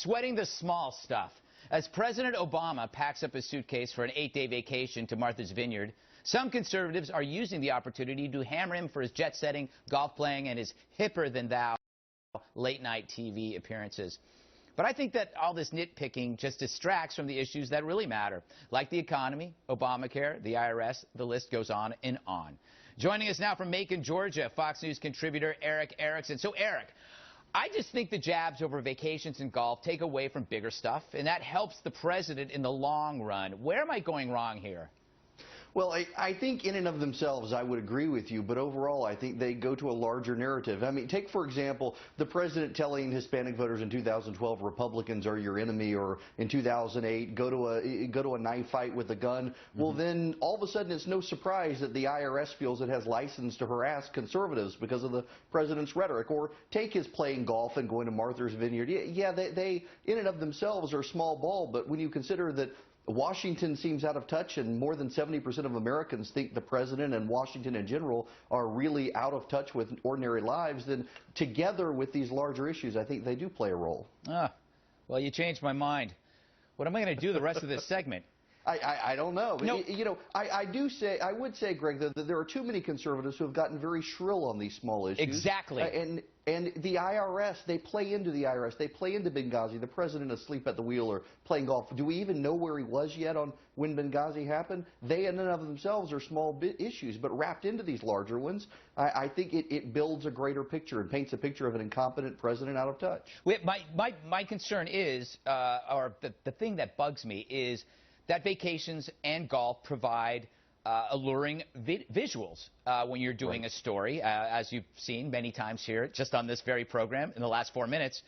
sweating the small stuff. As President Obama packs up his suitcase for an 8-day vacation to Martha's Vineyard, some conservatives are using the opportunity to hammer him for his jet-setting, golf-playing, and his hipper-than-thou late-night TV appearances. But I think that all this nitpicking just distracts from the issues that really matter, like the economy, Obamacare, the IRS, the list goes on and on. Joining us now from Macon, Georgia, Fox News contributor Erick Erickson. So, Erick, I just think the jabs over vacations and golf take away from bigger stuff, and that helps the president in the long run. Where am I going wrong here? Well, I think in and of themselves, I would agree with you, but overall, I think they go to a larger narrative. I mean, take, for example, the president telling Hispanic voters in 2012 Republicans are your enemy, or in 2008, go to a knife fight with a gun. Well, then all of a sudden, it's no surprise that the IRS feels it has license to harass conservatives because of the president's rhetoric. Or take his playing golf and going to Martha's Vineyard. Yeah, they in and of themselves are small ball, but when you consider that Washington seems out of touch, and more than 70% of Americans think the president and Washington in general are really out of touch with ordinary lives, then together with these larger issues, I think they do play a role. Well, you changed my mind. What am I going to do the rest of this segment? I don't know. No. You know, I would say, Greg, that there are too many conservatives who have gotten very shrill on these small issues. Exactly. And the IRS, they play into the IRS. They play into Benghazi. The president asleep at the wheel or playing golf. Do we even know where he was yet on when Benghazi happened? They in and of themselves are small issues, but wrapped into these larger ones, I think it builds a greater picture and paints a picture of an incompetent president out of touch. My concern is, or the thing that bugs me is that vacations and golf provide alluring visuals when you're doing a story, as you've seen many times here just on this very program in the last 4 minutes.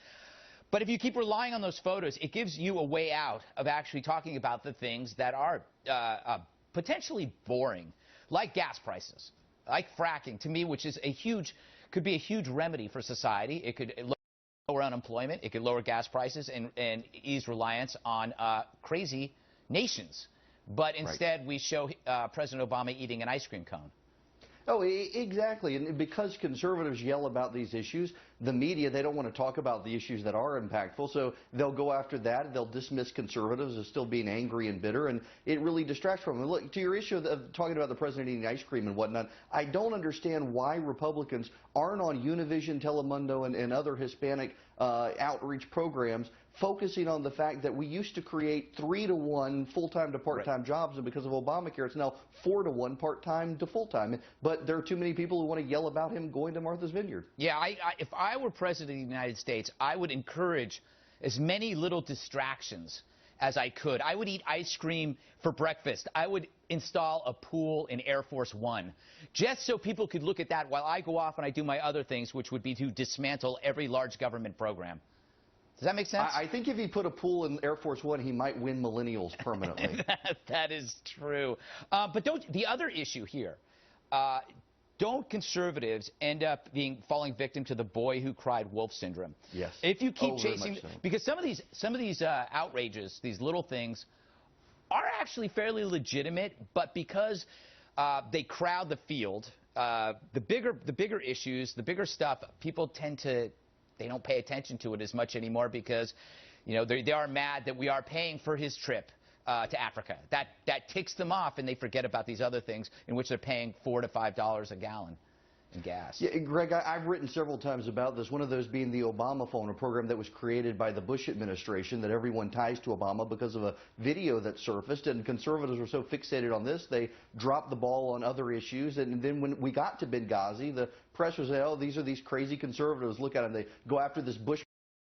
But if you keep relying on those photos, it gives you a way out of actually talking about the things that are potentially boring, like gas prices, like fracking, to me, which is could be a huge remedy for society. It could lower unemployment, it could lower gas prices and ease reliance on crazy nations. But instead, we show President Obama eating an ice cream cone. Oh, exactly. And because conservatives yell about these issues, the media, they don't want to talk about the issues that are impactful. So they'll go after that. They'll dismiss conservatives as still being angry and bitter. And it really distracts from them. Look, to your issue of talking about the president eating ice cream and whatnot, I don't understand why Republicans aren't on Univision, Telemundo, and other Hispanic outreach programs focusing on the fact that we used to create 3-to-1 full-time to part-time jobs, and because of Obamacare, it's now 4-to-1 part-time to full-time. But there are too many people who want to yell about him going to Martha's Vineyard. Yeah, if I were president of the United States, I would encourage as many little distractions as I could. I would eat ice cream for breakfast. I would install a pool in Air Force One, just so people could look at that while I go off and I do my other things, which would be to dismantle every large government program. Does that make sense? I think if he put a pool in Air Force One, he might win millennials permanently. That is true. But the other issue here, don't conservatives end up falling victim to the boy who cried wolf syndrome? Yes. If you keep chasing, so. Because some of these outrages, these little things, are actually fairly legitimate, but because they crowd the field, the bigger issues, the bigger stuff, people tend to. They don't pay attention to it as much anymore because, you know, they are mad that we are paying for his trip to Africa. That ticks them off, and they forget about these other things in which they're paying $4 to $5 a gallon in gas. Yeah, Greg, I've written several times about this, one of those being the Obama phone, a program that was created by the Bush administration that everyone ties to Obama because of a video that surfaced, and conservatives were so fixated on this, they dropped the ball on other issues, and then when we got to Benghazi, the press was saying, oh, these are these crazy conservatives, look at them, they go after this Bush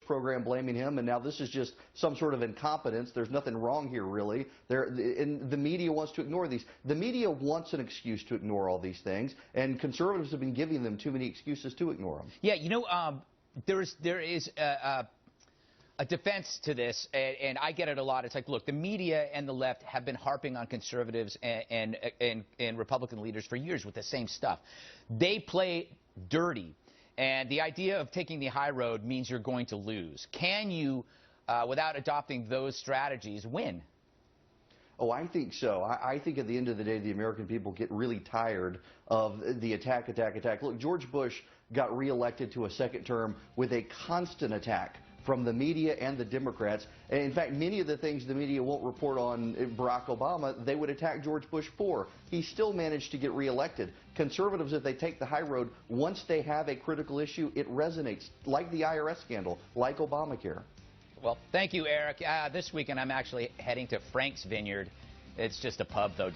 program blaming him, and now this is just some sort of incompetence. There's nothing wrong here, really. And the media wants to ignore these. The media wants an excuse to ignore all these things, and conservatives have been giving them too many excuses to ignore them. Yeah, you know, there is a defense to this, and I get it a lot. It's like, look, the media and the left have been harping on conservatives and Republican leaders for years with the same stuff. They play dirty. And the idea of taking the high road means you're going to lose. Can you, without adopting those strategies, win? Oh, I think so. I think at the end of the day, the American people get really tired of the attack. Look, George Bush got reelected to a second term with a constant attack from the media and the Democrats. And in fact, many of the things the media won't report on Barack Obama, they would attack George Bush for. He still managed to get reelected. Conservatives, if they take the high road, once they have a critical issue, it resonates, like the IRS scandal, like Obamacare. Well, thank you, Eric. This weekend I'm actually heading to Frank's Vineyard. It's just a pub, though.